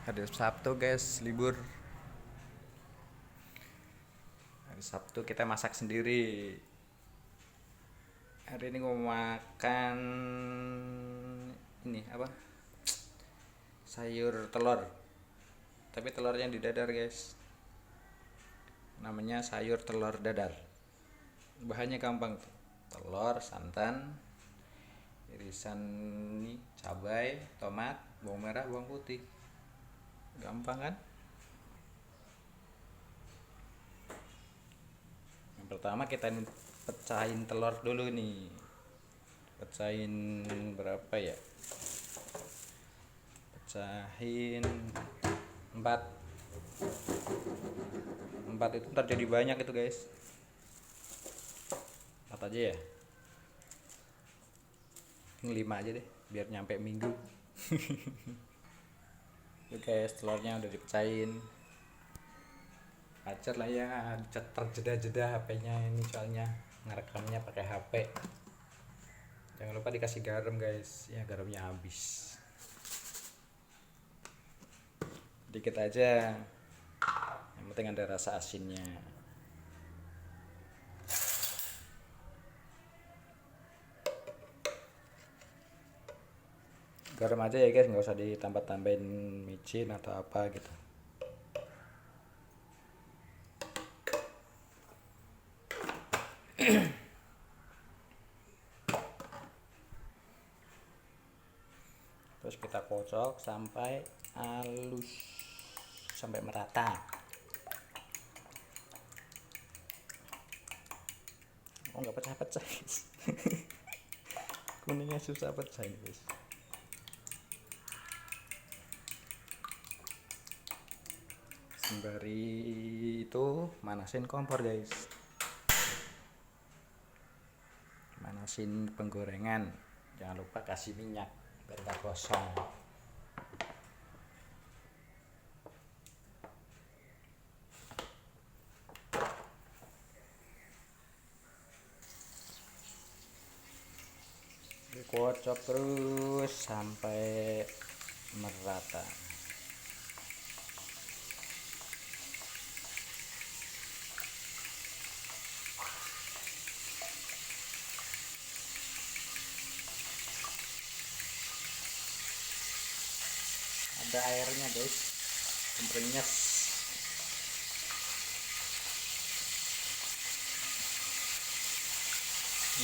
Hari Sabtu guys, libur. Hari Sabtu kita masak sendiri. Hari ini mau makan ini apa? Sayur telur. Tapi telurnya di dadar guys. Namanya sayur telur dadar. Bahannya gampang tuh. Telur, santan, irisan ini, cabai, tomat, bawang merah, bawang putih. Gampang kan? Yang pertama kita pecahin telur dulu nih. Pecahin berapa ya? Pecahin 4. 4 itu ntar jadi banyak itu guys. 4 aja ya. Ini 5 aja deh biar nyampe minggu. Oke guys, telurnya udah dipecahin. Wajar lah ya, terjeda-jeda HP-nya ini soalnya ngerekamnya pakai HP. Jangan lupa dikasih garam guys, ya garamnya habis. Dikit aja, yang penting ada rasa asinnya. Garam aja ya guys, nggak usah ditambah-tambahin micin atau apa gitu. Terus kita kocok sampai halus, sampai merata. Oh nggak pecah-pecah guys. Kuningnya susah pecah guys. Sembari itu manasin kompor guys. Manasin penggorengan. Jangan lupa kasih minyak biar nggak gosong. Dikocok terus sampai merata. Ada airnya guys, kempenyes.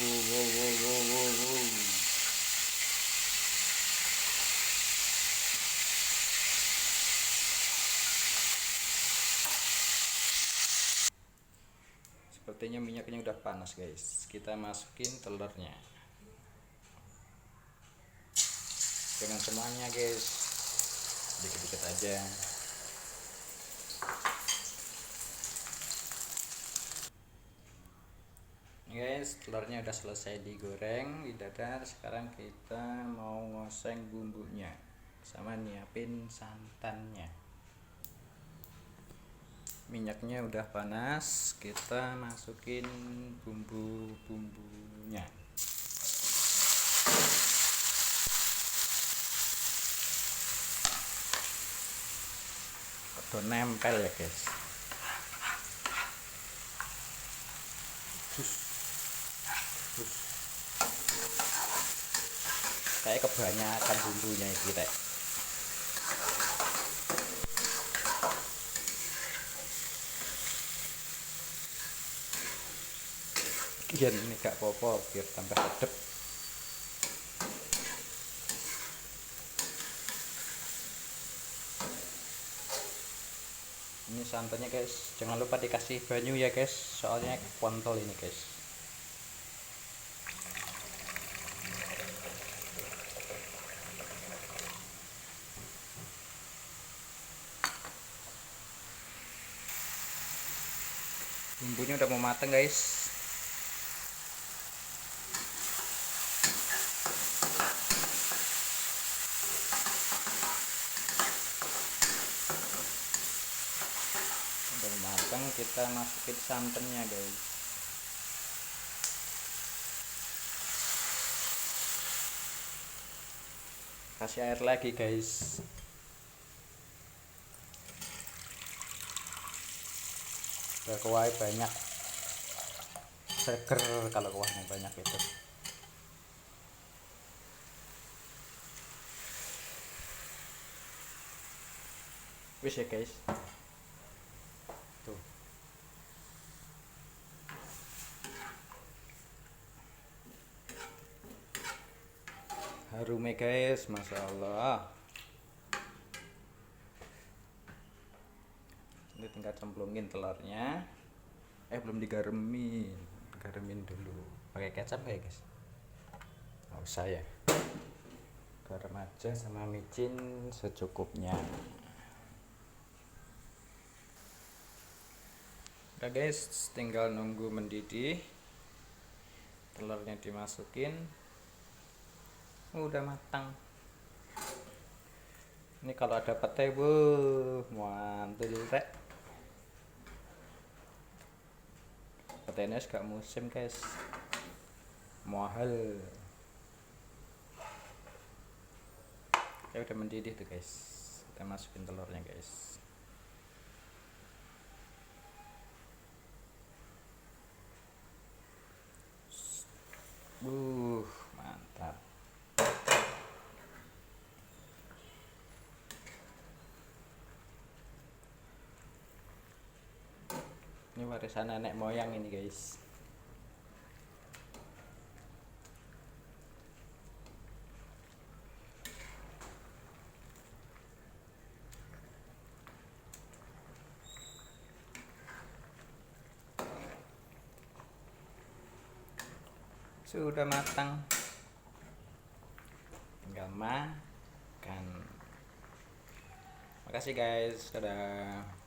Wow. Sepertinya minyaknya udah panas guys. Kita masukin telurnya. Jangan semuanya guys, dikit-dikit aja. Guys, telurnya udah selesai digoreng di dadar. Sekarang kita mau ngoseng bumbunya sama nyiapin santannya. Minyaknya udah panas, kita masukin bumbu-bumbunya. Udah nempel ya guys. Kayak kebanyakan bumbunya kita. Kian ini gak apa-apa biar tambah sedap. Ini santannya guys, jangan lupa dikasih banyu ya guys, soalnya kontol ini guys. Bumbunya udah mau mateng guys. Udah mateng, kita masukin santannya guys. Kasih air lagi guys. kuahnya banyak, seger kalau kuahnya banyak itu. Wis ya guys, tuh harum ya guys, masya Allah. Ini tinggal cemplungin telurnya. Belum digaremin, garemin dulu. Pakai kecap ya guys? Nggak usah ya, garam aja sama micin secukupnya. Udah guys, tinggal nunggu mendidih, telurnya dimasukin. Udah matang. Ini kalau ada pete, mantul rek. Petenya gak musim guys, mahal. Udah mendidih tuh guys, kita masukin telurnya guys. Mantap. Ini warisan nenek moyang ini guys. Sudah matang, tinggal makan. Makasih guys, dadah.